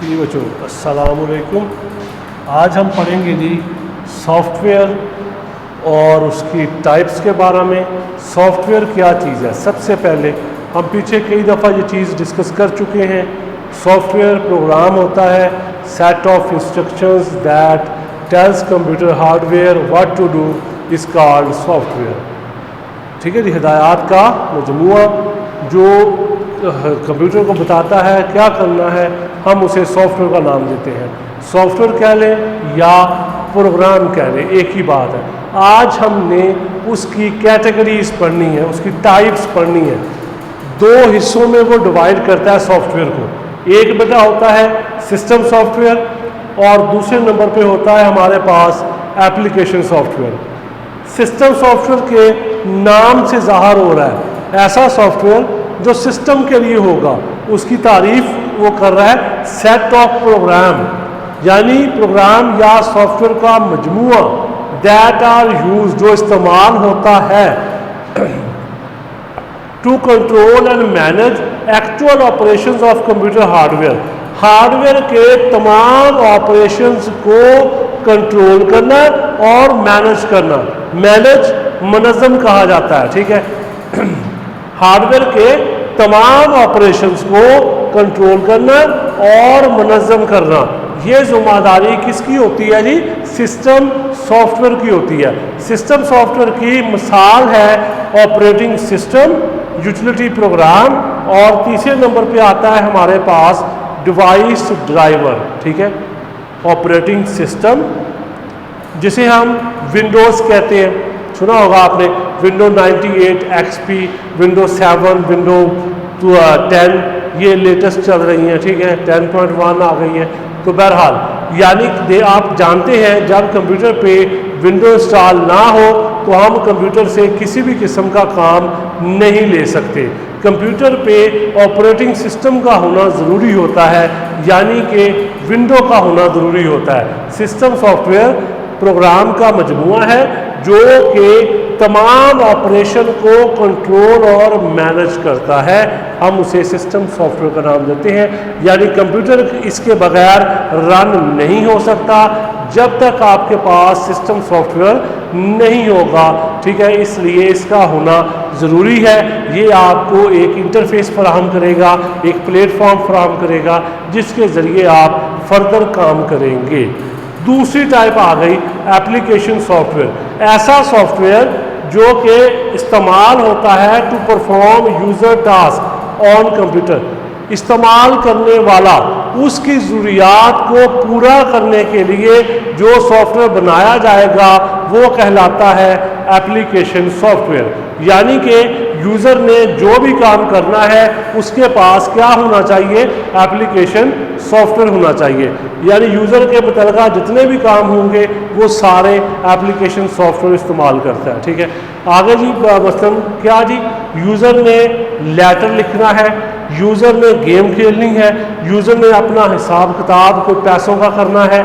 जी बच्चों, अस्सलामुअलैकुम। आज हम पढ़ेंगे जी सॉफ्टवेयर और उसकी टाइप्स के बारे में। सॉफ्टवेयर क्या चीज़ है? सबसे पहले हम पीछे कई दफ़ा ये चीज़ डिस्कस कर चुके हैं। सॉफ्टवेयर प्रोग्राम होता है, set of instructions that tells computer hardware what to do is called software. ठीक है जी, हिदायत का मजमूआ जो कंप्यूटर को बताता है क्या करना है, हम उसे सॉफ्टवेयर का नाम देते हैं। सॉफ्टवेयर कह लें या प्रोग्राम कह लें, एक ही बात है। आज हमने उसकी कैटेगरीज पढ़नी है, उसकी टाइप्स पढ़नी है। दो हिस्सों में वो डिवाइड करता है सॉफ्टवेयर को। एक बेटा होता है सिस्टम सॉफ्टवेयर और दूसरे नंबर पे होता है हमारे पास एप्लीकेशन सॉफ्टवेयर। सिस्टम सॉफ्टवेयर के नाम से ज़ाहिर हो रहा है ऐसा सॉफ्टवेयर जो सिस्टम के लिए होगा, उसकी तारीफ वो कर रहा है सेट ऑफ प्रोग्राम, यानी प्रोग्राम या सॉफ्टवेयर का मजमूआ दैट आर यूज, जो इस्तेमाल होता है to control and manage actual operations of computer hardware. Hardware के तमाम ऑपरेशंस को कंट्रोल करना और मैनेज करना। मैनेज मनज़म कहा जाता है, ठीक है। हार्डवेयर के तमाम ऑपरेशंस को कंट्रोल करना और मनज़म करना, ये ज़िम्मेदारी किसकी होती है जी? सिस्टम सॉफ्टवेयर की होती है। सिस्टम सॉफ्टवेयर की मिसाल है ऑपरेटिंग सिस्टम, यूटिलिटी प्रोग्राम, और तीसरे नंबर पे आता है हमारे पास डिवाइस ड्राइवर, ठीक है। ऑपरेटिंग सिस्टम जिसे हम विंडोज़ कहते हैं, सुना होगा आपने, विंडो 98 XP, विंडो 7, विंडो 10, ये लेटेस्ट चल रही हैं, ठीक है। 10.1 आ गई है। तो बहरहाल यानी आप जानते हैं जब कंप्यूटर पे विंडो इंस्टॉल ना हो तो हम कंप्यूटर से किसी भी किस्म का काम नहीं ले सकते। कंप्यूटर पे ऑपरेटिंग सिस्टम का होना ज़रूरी होता है, यानी कि विंडो का होना ज़रूरी होता है। सिस्टम सॉफ्टवेयर प्रोग्राम का मजमूआ है जो कि तमाम ऑपरेशन को कंट्रोल और मैनेज करता है। हम उसे सिस्टम सॉफ्टवेयर का नाम देते हैं। यानी कंप्यूटर इसके बगैर रन नहीं हो सकता जब तक आपके पास सिस्टम सॉफ्टवेयर नहीं होगा, ठीक है। इसलिए इसका होना ज़रूरी है। ये आपको एक इंटरफेस फराहम करेगा, एक प्लेटफॉर्म फराहम करेगा जिसके ज़रिए आप फर्दर काम करेंगे। दूसरी टाइप आ गई एप्लीकेशन सॉफ्टवेयर। ऐसा सॉफ्टवेयर जो कि इस्तेमाल होता है to perform user task on computer. इस्तेमाल करने वाला उसकी ज़रूरियात को पूरा करने के लिए जो सॉफ्टवेयर बनाया जाएगा वो कहलाता है एप्लीकेशन सॉफ्टवेयर। यानी कि यूज़र ने जो भी काम करना है उसके पास क्या होना चाहिए? एप्लीकेशन सॉफ्टवेयर होना चाहिए। यानी यूज़र के मुतलका जितने भी काम होंगे वो सारे एप्लीकेशन सॉफ्टवेयर इस्तेमाल करता है, ठीक है। आगे जी मसलन क्या जी, यूज़र ने लेटर लिखना है, यूज़र ने गेम खेलनी है, यूज़र ने अपना हिसाब किताब को पैसों का करना है,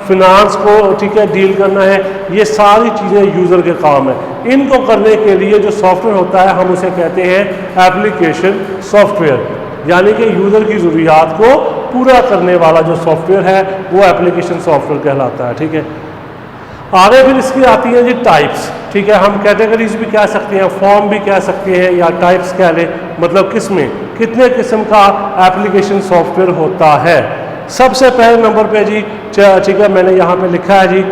फिनांस को, ठीक है, डील करना है। ये सारी चीज़ें यूज़र के काम है। इनको करने के लिए जो सॉफ्टवेयर होता है हम उसे कहते हैं एप्लीकेशन सॉफ्टवेयर। यानी कि यूज़र की ज़रूरियात को पूरा करने वाला जो सॉफ्टवेयर है वो एप्लीकेशन सॉफ्टवेयर कहलाता है, ठीक है। आगे फिर इसकी आती है जी टाइप्स, ठीक है। हम कैटेगरीज भी कह सकते हैं, फॉर्म भी कह सकते हैं, या टाइप्स कह लें। मतलब किस में कितने किस्म का एप्लीकेशन सॉफ्टवेयर होता है। सबसे पहले नंबर पे जी, ठीक है, मैंने यहाँ पे लिखा है जी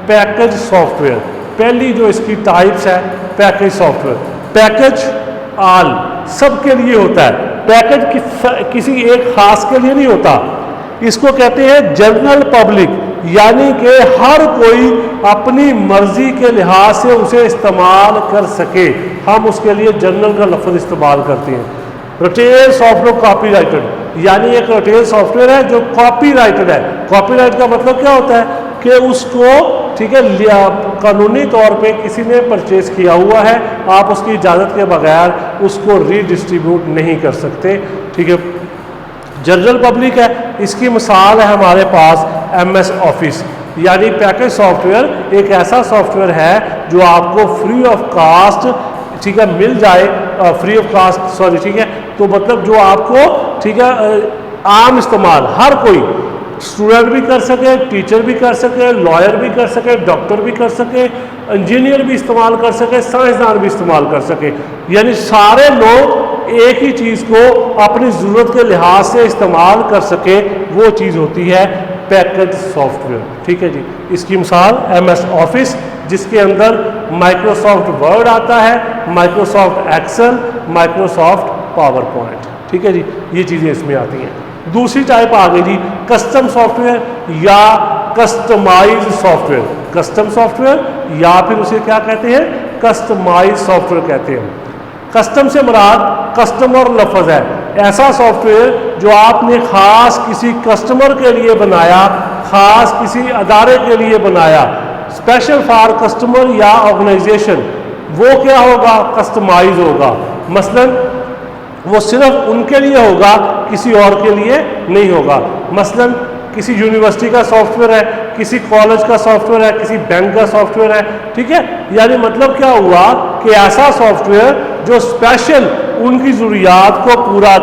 पैकेज सॉफ्टवेयर। पहली जो इसकी टाइप्स है पैकेज सॉफ्टवेयर। पैकेज ऑल सबके लिए होता है। पैकेज किसी एक खास के लिए नहीं होता। इसको कहते हैं जनरल पब्लिक, यानी कि हर कोई अपनी मर्जी के लिहाज से उसे इस्तेमाल कर सके। हम उसके लिए जनरल का लफ्ज़ इस्तेमाल करते हैं। रिटेल सॉफ्टवेयर कॉपीराइटेड, यानी एक रिटेल सॉफ्टवेयर है जो कॉपीराइटेड है। कॉपीराइट का मतलब क्या होता है कि उसको, ठीक है, कानूनी तौर पे किसी ने परचेज किया हुआ है, आप उसकी इजाज़त के बगैर उसको रीडिस्ट्रीब्यूट नहीं कर सकते, ठीक है। जनरल पब्लिक है, इसकी मिसाल है हमारे पास MS ऑफिस। यानी पैकेज सॉफ्टवेयर एक ऐसा सॉफ्टवेयर है जो आपको फ्री ऑफ कास्ट, ठीक है, मिल जाए, फ्री ऑफ कास्ट, सॉरी, ठीक है। तो मतलब जो आपको, ठीक है, आम इस्तेमाल हर कोई स्टूडेंट भी कर सके, टीचर भी कर सके, लॉयर भी कर सके, डॉक्टर भी कर सके, इंजीनियर भी इस्तेमाल कर सके, साइंसदान भी इस्तेमाल कर सके। यानी सारे लोग एक ही चीज़ को अपनी ज़रूरत के लिहाज से इस्तेमाल कर सके, वो चीज़ होती है पैकेज सॉफ्टवेयर। ठीक है जी। इसकी मिसाल MS ऑफिस, जिसके अंदर माइक्रोसॉफ्ट वर्ड आता है, Microsoft Excel, Microsoft PowerPoint. ठीक है जी, ये चीज़ें इसमें आती हैं। दूसरी टाइप आ गई जी कस्टम सॉफ्टवेयर या कस्टमाइज सॉफ्टवेयर। कस्टम सॉफ्टवेयर या फिर उसे क्या कहते हैं, कस्टमाइज सॉफ्टवेयर कहते हैं। कस्टम से मुराद कस्टमर लफ्ज़ है, ऐसा सॉफ्टवेयर जो आपने ख़ास किसी कस्टमर के लिए बनाया, ख़ास किसी अदारे के लिए बनाया, स्पेशल फॉर कस्टमर या ऑर्गेनाइजेशन, वो क्या होगा, कस्टमाइज होगा। मसलन वो सिर्फ उनके लिए होगा, किसी और के लिए नहीं होगा। मसलन किसी यूनिवर्सिटी का सॉफ्टवेयर है, किसी कॉलेज का सॉफ्टवेयर है, किसी बैंक का सॉफ्टवेयर है। ठीक है, यानी मतलब क्या हुआ कि ऐसा सॉफ्टवेयर जो स्पेशल उनकी ज़रूरियात को पूरा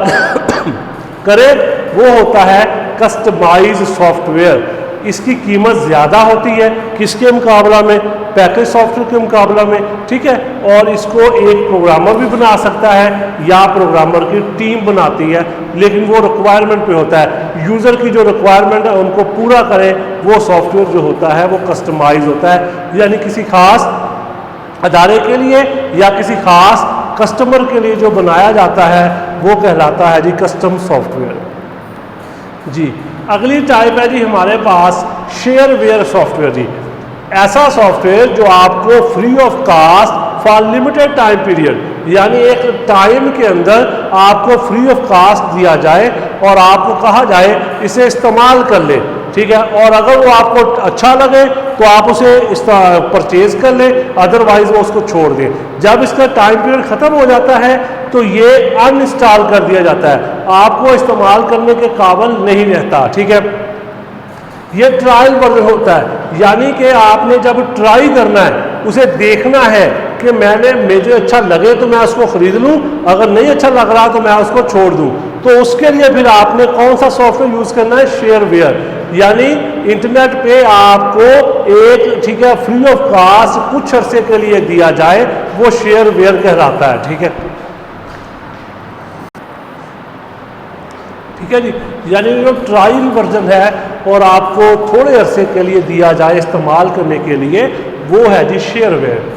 करे, वो होता है कस्टमाइज सॉफ्टवेयर। इसकी कीमत ज़्यादा होती है किसके मुकाबला में, पैकेज सॉफ्टवेयर के मुकाबला में। ठीक है, और इसको एक प्रोग्रामर भी बना सकता है या प्रोग्रामर की टीम बनाती है, लेकिन वो रिक्वायरमेंट पे होता है। यूज़र की जो रिक्वायरमेंट है उनको पूरा करें, वो सॉफ्टवेयर जो होता है वो कस्टमाइज होता है। यानी किसी खास अदारे के लिए या किसी खास कस्टमर के लिए जो बनाया जाता है वो कहलाता है जी कस्टम सॉफ्टवेयर। जी, अगली टाइप है जी हमारे पास शेयरवेयर सॉफ्टवेयर। जी, ऐसा सॉफ्टवेयर जो आपको free of cost for limited time period, यानी एक टाइम के अंदर आपको फ्री ऑफ कास्ट दिया जाए और आपको कहा जाए इसे इस्तेमाल कर ले। ठीक है, और अगर वो आपको अच्छा लगे तो आप उसे परचेज कर ले, अदरवाइज वो उसको छोड़ दें। जब इसका टाइम पीरियड ख़त्म हो जाता है तो ये अनइंस्टॉल कर दिया जाता है, आपको इस्तेमाल करने के काबिल नहीं रहता। ठीक है, ये ट्रायल वर्जन होता है, यानी कि आपने जब ट्राई करना है, उसे देखना है कि मुझे अच्छा लगे तो मैं उसको ख़रीद लूँ, अगर नहीं अच्छा लग रहा तो मैं उसको छोड़ दूँ। तो उसके लिए फिर आपने कौन सा सॉफ्टवेयर यूज़ करना है, शेयरवेयर। यानी इंटरनेट पे आपको एक, ठीक है, फ्री ऑफ कास्ट कुछ अरसे के लिए दिया जाए, वो शेयरवेयर कहलाता है। ठीक है, ठीक है जी, यानी जो ट्रायल वर्जन है और आपको थोड़े अरसे के लिए दिया जाए इस्तेमाल करने के लिए, वो है जी शेयरवेयर।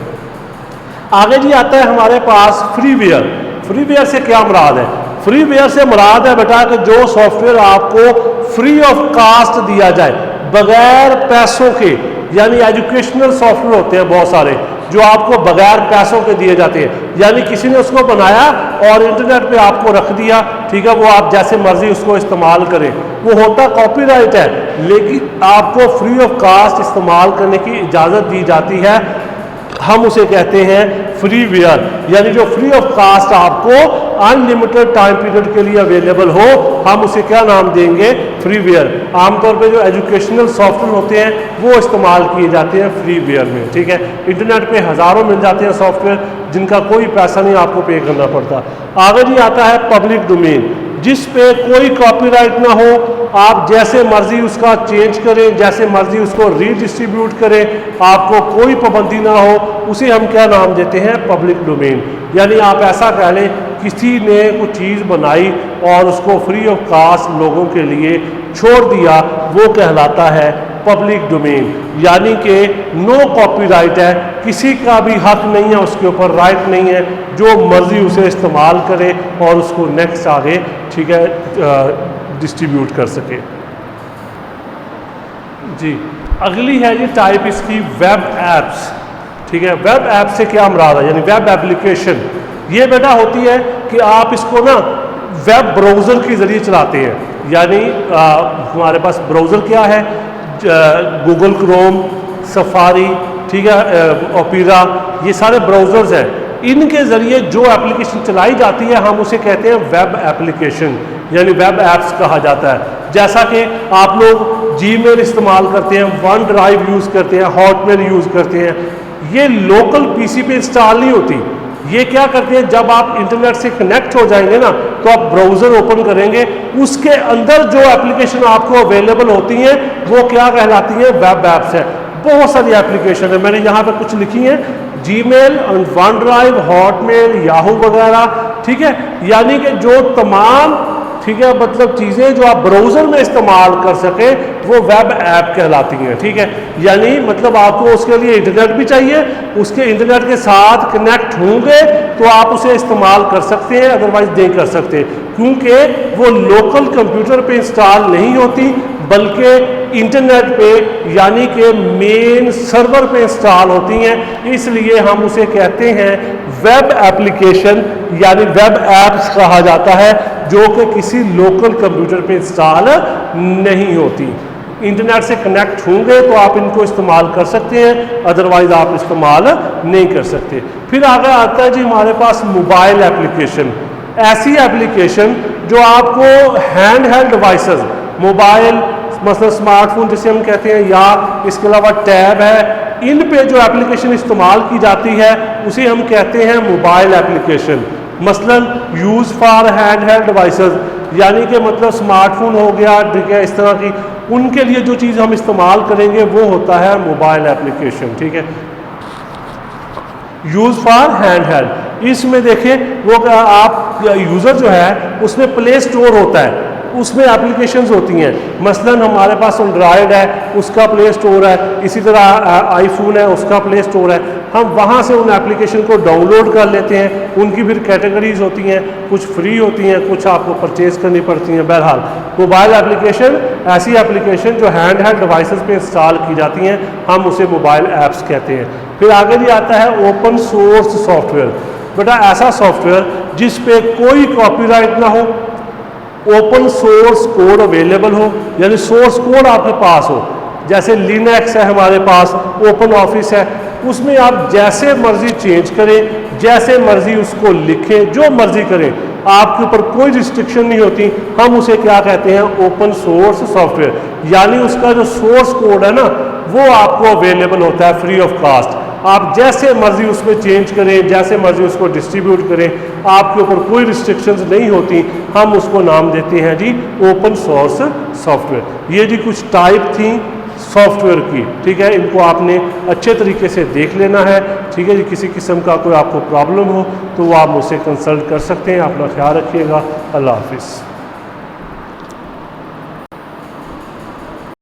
आगे जी आता है हमारे पास फ्रीवेयर। फ्रीवेयर से क्या मुराद है, फ्रीवेयर से मुराद है बेटा कि जो सॉफ्टवेयर आपको फ्री ऑफ कास्ट दिया जाए, बगैर पैसों के, यानी एजुकेशनल सॉफ्टवेयर होते हैं बहुत सारे जो आपको बगैर पैसों के दिए जाते हैं, यानी किसी ने उसको बनाया और इंटरनेट पे आपको रख दिया। ठीक है, वो आप जैसे मर्जी उसको इस्तेमाल करें, वो होता कॉपीराइट है, लेकिन आपको फ्री ऑफ कास्ट इस्तेमाल करने की इजाज़त दी जाती है। हम उसे कहते हैं फ्रीवेयर, यानी जो फ्री ऑफ कास्ट आपको अनलिमिटेड टाइम पीरियड के लिए अवेलेबल हो, हम उसे क्या नाम देंगे, फ्रीवेयर। आमतौर पे जो एजुकेशनल सॉफ्टवेयर होते हैं वो इस्तेमाल किए जाते हैं फ्रीवेयर में। ठीक है, इंटरनेट पे हज़ारों मिल जाते हैं सॉफ्टवेयर जिनका कोई पैसा नहीं आपको पे करना पड़ता। आगे जी आता है पब्लिक डोमेन, जिस पे कोई कॉपीराइट ना हो, आप जैसे मर्जी उसका चेंज करें, जैसे मर्जी उसको रीडिस्ट्रीब्यूट करें, आपको कोई पाबंदी ना हो, उसे हम क्या नाम देते हैं, पब्लिक डोमेन। यानी आप ऐसा कह लें किसी ने कुछ चीज़ बनाई और उसको फ्री ऑफ कास्ट लोगों के लिए छोड़ दिया, वो कहलाता है पब्लिक डोमेन। यानी कि नो कॉपीराइट है, किसी का भी हक नहीं है, उसके ऊपर राइट नहीं है, जो मर्जी उसे इस्तेमाल करे और उसको नेक्स्ट आगे, ठीक है, डिस्ट्रीब्यूट कर सके। जी, अगली है ये टाइप इसकी वेब एप्स। ठीक है, वेब ऐप से क्या मुराद है, यानी वेब एप्लीकेशन। ये बेटा होती है कि आप इसको ना वेब ब्राउज़र के ज़रिए चलाते हैं, यानी हमारे पास ब्राउज़र क्या है, गूगल क्रोम, सफारी, ठीक है, ओपेरा, ये सारे ब्राउज़र्स हैं। इनके ज़रिए जो एप्लीकेशन चलाई जाती है हम उसे कहते हैं वेब एप्लीकेशन, यानी वेब ऐप्स कहा जाता है। जैसा कि आप लोग जीमेल इस्तेमाल करते हैं, वन ड्राइव यूज़ करते हैं, हॉटमेल यूज़ करते हैं, ये लोकल पीसी पे इंस्टॉल नहीं होती, ये क्या करते हैं, जब आप इंटरनेट से कनेक्ट हो जाएंगे ना तो आप ब्राउज़र ओपन करेंगे, उसके अंदर जो एप्लीकेशन आपको अवेलेबल होती हैं वो क्या कहलाती हैं, वेब ऐप्स है। बहुत सारी एप्लीकेशन है, मैंने यहाँ पे कुछ लिखी हैं, Gmail, one drive, Hotmail, Yahoo वगैरह, ठीक है। यानी कि जो तमाम, ठीक है, मतलब चीज़ें जो आप ब्राउज़र में इस्तेमाल कर सकें वो वेब ऐप कहलाती हैं, ठीक है। यानी मतलब आपको उसके लिए इंटरनेट भी चाहिए, उसके इंटरनेट के साथ कनेक्ट होंगे तो आप उसे इस्तेमाल कर सकते हैं, अदरवाइज नहीं कर सकते, क्योंकि वो लोकल कंप्यूटर पे इंस्टॉल नहीं होती बल्कि इंटरनेट पे यानी कि मेन सर्वर पे इंस्टॉल होती हैं। इसलिए हम उसे कहते हैं वेब एप्लीकेशन, यानी वेब ऐप्स कहा जाता है, जो कि किसी लोकल कंप्यूटर पे इंस्टॉल नहीं होती। इंटरनेट से कनेक्ट होंगे तो आप इनको इस्तेमाल कर सकते हैं, अदरवाइज आप इस्तेमाल नहीं कर सकते। फिर आगे आता है जी हमारे पास मोबाइल एप्लीकेशन, ऐसी एप्लीकेशन जो आपको हैंड हेल्ड डिवाइसेस, मोबाइल मतलब स्मार्टफोन जिसे हम कहते हैं, या इसके अलावा टैब है, इन पे जो एप्लीकेशन इस्तेमाल की जाती है उसे हम कहते हैं मोबाइल एप्लीकेशन। मसलन use for hand held devices, यानी कि मतलब स्मार्टफोन हो गया, ठीक है, इस तरह की, उनके लिए जो चीज़ हम इस्तेमाल करेंगे वो होता है मोबाइल एप्लीकेशन, ठीक है। यूज़ फॉर हैंड हेल्ड, इसमें देखें वो आप यूज़र जो है उसमें प्ले स्टोर होता है, उसमें एप्लीकेशंस होती हैं। मसलन हमारे पास एंड्रॉयड है, उसका प्ले स्टोर है, इसी तरह आईफोन है, उसका प्ले स्टोर है। हम वहाँ से उन एप्लीकेशन को डाउनलोड कर लेते हैं, उनकी फिर कैटेगरीज होती हैं, कुछ फ्री होती हैं, कुछ आपको परचेज़ करनी पड़ती हैं। बहरहाल मोबाइल एप्लीकेशन ऐसी एप्लीकेशन जो हैंड हेल्ड डिवाइसेस पे इंस्टॉल की जाती हैं, हम उसे मोबाइल ऐप्स कहते हैं। फिर आगे भी आता है ओपन सोर्स सॉफ्टवेयर। बेटा ऐसा सॉफ्टवेयर जिस पे कोई कॉपीराइट ना हो, ओपन सोर्स कोड अवेलेबल हो, यानी सोर्स कोड आपके पास हो। जैसे लिनक्स है हमारे पास, ओपन ऑफिस है, उसमें आप जैसे मर्जी चेंज करें, जैसे मर्जी उसको लिखें, जो मर्जी करें, आपके ऊपर कोई रिस्ट्रिक्शन नहीं होती। हम उसे क्या कहते हैं, ओपन सोर्स सॉफ्टवेयर, यानी उसका जो सोर्स कोड है ना वो आपको अवेलेबल होता है फ्री ऑफ कास्ट। आप जैसे मर्जी उसमें चेंज करें, जैसे मर्जी उसको डिस्ट्रीब्यूट करें, आपके ऊपर कोई रिस्ट्रिक्शंस नहीं होती। हम उसको नाम देते हैं जी ओपन सोर्स सॉफ्टवेयर। ये जी कुछ टाइप थी सॉफ्टवेयर की, ठीक है, इनको आपने अच्छे तरीके से देख लेना है, ठीक है जी। किसी किस्म का कोई आपको प्रॉब्लम हो तो वो आप मुझसे कंसल्ट कर सकते हैं। अपना ख्याल रखिएगा। अल्लाह हाफिज़।